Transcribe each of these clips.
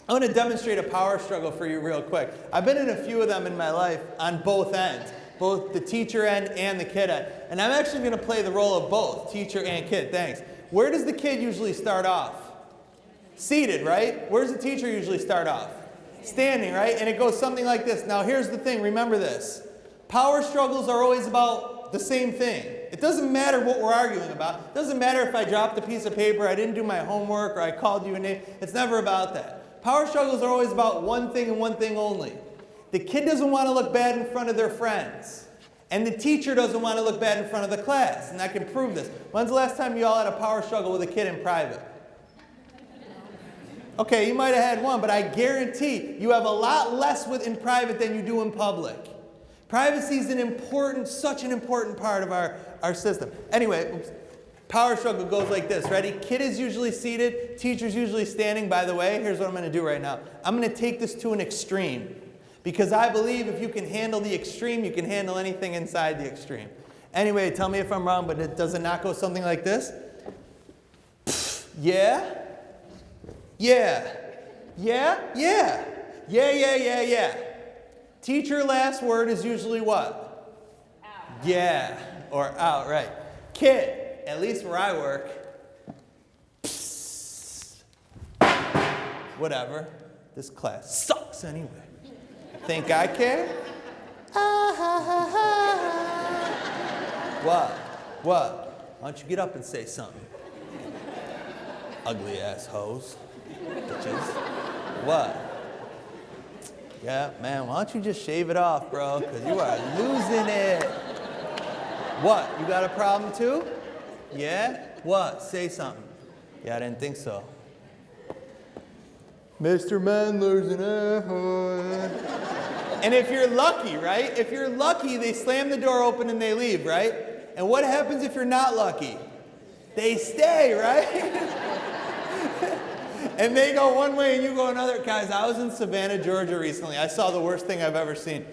I want to demonstrate a power struggle for you real quick. I've been in a few of them in my life on both ends, both the teacher end and the kid end. And I'm actually going to play the role of both, teacher and kid. Thanks. Where does the kid usually start off? Seated, right? Where does the teacher usually start off? Standing, right? And it goes something like this. Now here's the thing, remember this. Power struggles are always about the same thing. It doesn't matter what we're arguing about. It doesn't matter if I dropped a piece of paper, I didn't do my homework, or I called you a name. It's never about that. Power struggles are always about one thing and one thing only. The kid doesn't want to look bad in front of their friends. And the teacher doesn't want to look bad in front of the class. And I can prove this. When's the last time you all had a power struggle with a kid in private? Okay, you might have had one, but I guarantee you have a lot less in private than you do in public. Privacy is such an important part of our system. Anyway, power struggle goes like this. Ready? Kid is usually seated, teacher's usually standing. By the way, here's what I'm going to do right now. I'm going to take this to an extreme. Because I believe if you can handle the extreme, you can handle anything inside the extreme. Anyway, tell me if I'm wrong, but does it not go something like this? Yeah? Yeah. Yeah? Yeah. Yeah, yeah, yeah, yeah. Teacher last word is usually what? Out. Yeah, or out, right. Kid, at least where I work, whatever. This class sucks anyway. Think I care? What? What? Why don't you get up and say something? Ugly ass hoes. Bitches. What? Yeah, man, why don't you just shave it off, bro? Because you are losing it. What? You got a problem too? Yeah? What? Say something. Yeah, I didn't think so. Mr. Mendler's an asshole. And if you're lucky, right? If you're lucky, they slam the door open and they leave, right? And what happens if you're not lucky? They stay, right? And they go one way and you go another. Guys, I was in Savannah, Georgia recently. I saw the worst thing I've ever seen.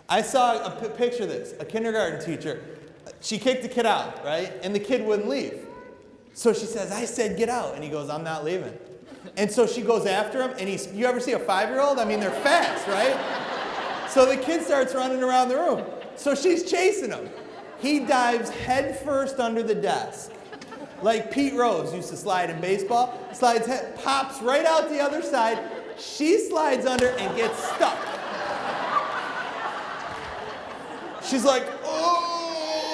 I saw picture this, a kindergarten teacher. She kicked the kid out, right? And the kid wouldn't leave. So she says, I said get out. And he goes, I'm not leaving. And so she goes after him, and you ever see a 5-year-old? I mean, they're fast, right? So the kid starts running around the room. So she's chasing him. He dives head first under the desk. Like Pete Rose used to slide in baseball. Slides head, pops right out the other side. She slides under and gets stuck. She's like, oh!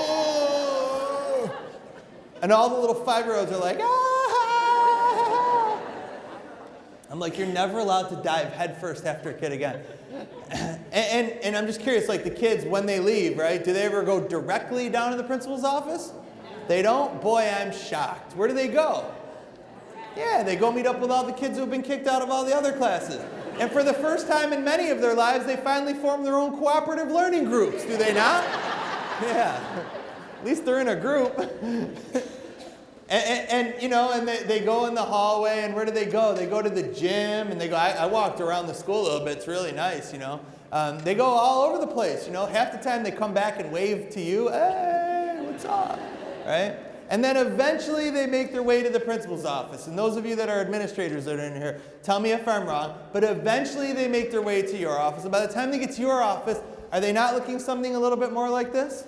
And all the little 5-year-olds are like, ah! I'm like, you're never allowed to dive head first after a kid again. And I'm just curious, like the kids, when they leave, right, do they ever go directly down to the principal's office? They don't? Boy, I'm shocked. Where do they go? Yeah, they go meet up with all the kids who have been kicked out of all the other classes. And for the first time in many of their lives, they finally form their own cooperative learning groups, do they not? Yeah. At least they're in a group. And you know, and they go in the hallway, and where do they go? They go to the gym, and they go, I walked around the school a little bit. It's really nice, you know. They go all over the place, you know. Half the time they come back and wave to you, hey, what's up? Right? And then eventually they make their way to the principal's office. And those of you that are administrators that are in here, tell me if I'm wrong, but eventually they make their way to your office. And by the time they get to your office, are they not looking something a little bit more like this?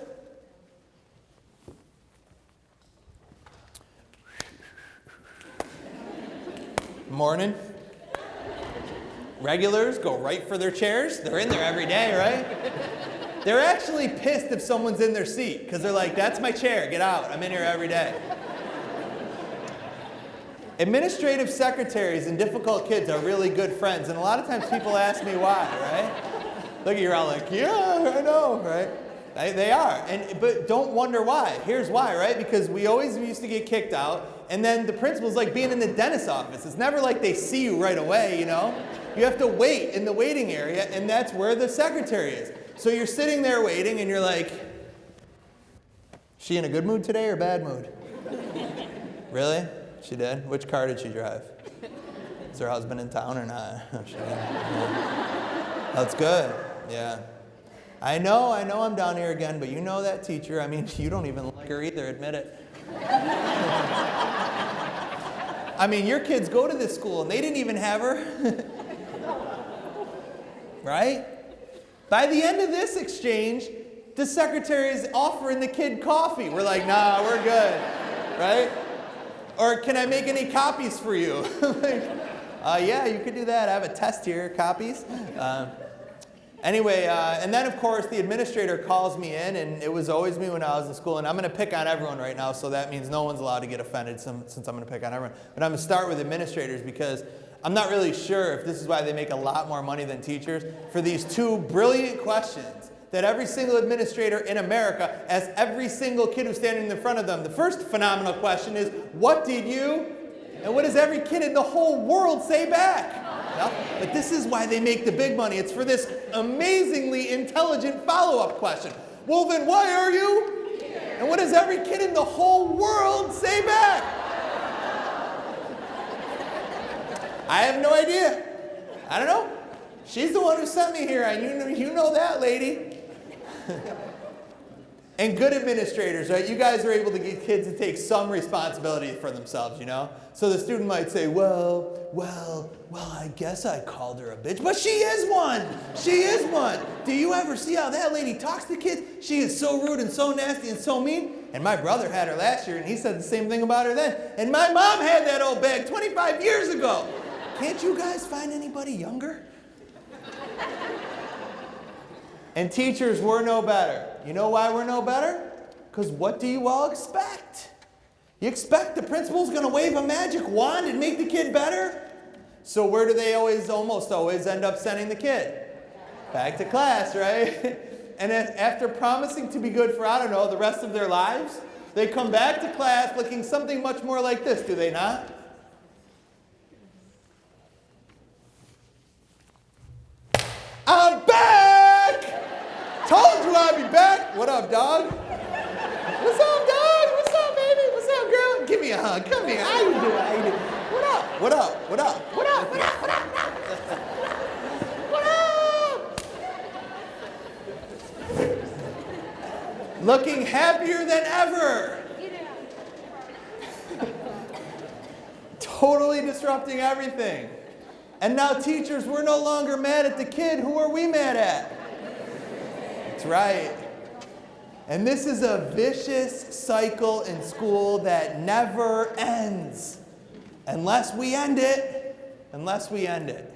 Morning. Regulars go right for their chairs. They're in there every day, right? They're actually pissed if someone's in their seat because they're like, that's my chair, get out, I'm in here every day. Administrative secretaries and difficult kids are really good friends, and a lot of times people ask me why, right? Look at you all like, yeah, I know, right? They are, but don't wonder why. Here's why, right? Because we always used to get kicked out, and then the principal's like being in the dentist's office. It's never like they see you right away, you know? You have to wait in the waiting area, and that's where the secretary is. So you're sitting there waiting, and you're like, she in a good mood today or bad mood? Really? She did? Which car did she drive? Is her husband in town or not? No, she didn't. Yeah. That's good. Yeah. I know I'm down here again, but you know that teacher. I mean, you don't even like her either, admit it. I mean, your kids go to this school, and they didn't even have her. Right? By the end of this exchange, the secretary is offering the kid coffee. We're like, nah, we're good, right? Or can I make any copies for you? Like, yeah, you could do that. I have a test here, copies. Anyway, and then of course the administrator calls me in, and it was always me when I was in school, and I'm going to pick on everyone right now, so that means no one's allowed to get offended since I'm going to pick on everyone. But I'm going to start with administrators because I'm not really sure if this is why they make a lot more money than teachers, for these two brilliant questions that every single administrator in America asks every single kid who's standing in front of them. The first phenomenal question is, what did you? And what does every kid in the whole world say back? Well, but this is why they make the big money. It's for this amazingly intelligent follow-up question. Well, then why are you? And what does every kid in the whole world say back? I have no idea. I don't know. She's the one who sent me here. You know that lady. And good administrators, right? You guys are able to get kids to take some responsibility for themselves, you know? So the student might say, well, I guess I called her a bitch. But she is one. She is one. Do you ever see how that lady talks to kids? She is so rude and so nasty and so mean. And my brother had her last year, and he said the same thing about her then. And my mom had that old bag 25 years ago. Can't you guys find anybody younger? And teachers, we're no better. You know why we're no better? Because what do you all expect? You expect the principal's going to wave a magic wand and make the kid better? So where do they almost always end up sending the kid? Back to class, right? And after promising to be good for, I don't know, the rest of their lives, they come back to class looking something much more like this, do they not? I'm back! Told you I'd be back. What up, dog? What's up, dog? What's up, baby? What's up, girl? Give me a hug. Come here. How you doing? How you doing? What up? What up? What up? What up? What up? What up? What up? Looking happier than ever. Totally disrupting everything. And now teachers, we're no longer mad at the kid. Who are we mad at? That's right. And this is a vicious cycle in school that never ends. Unless we end it. Unless we end it.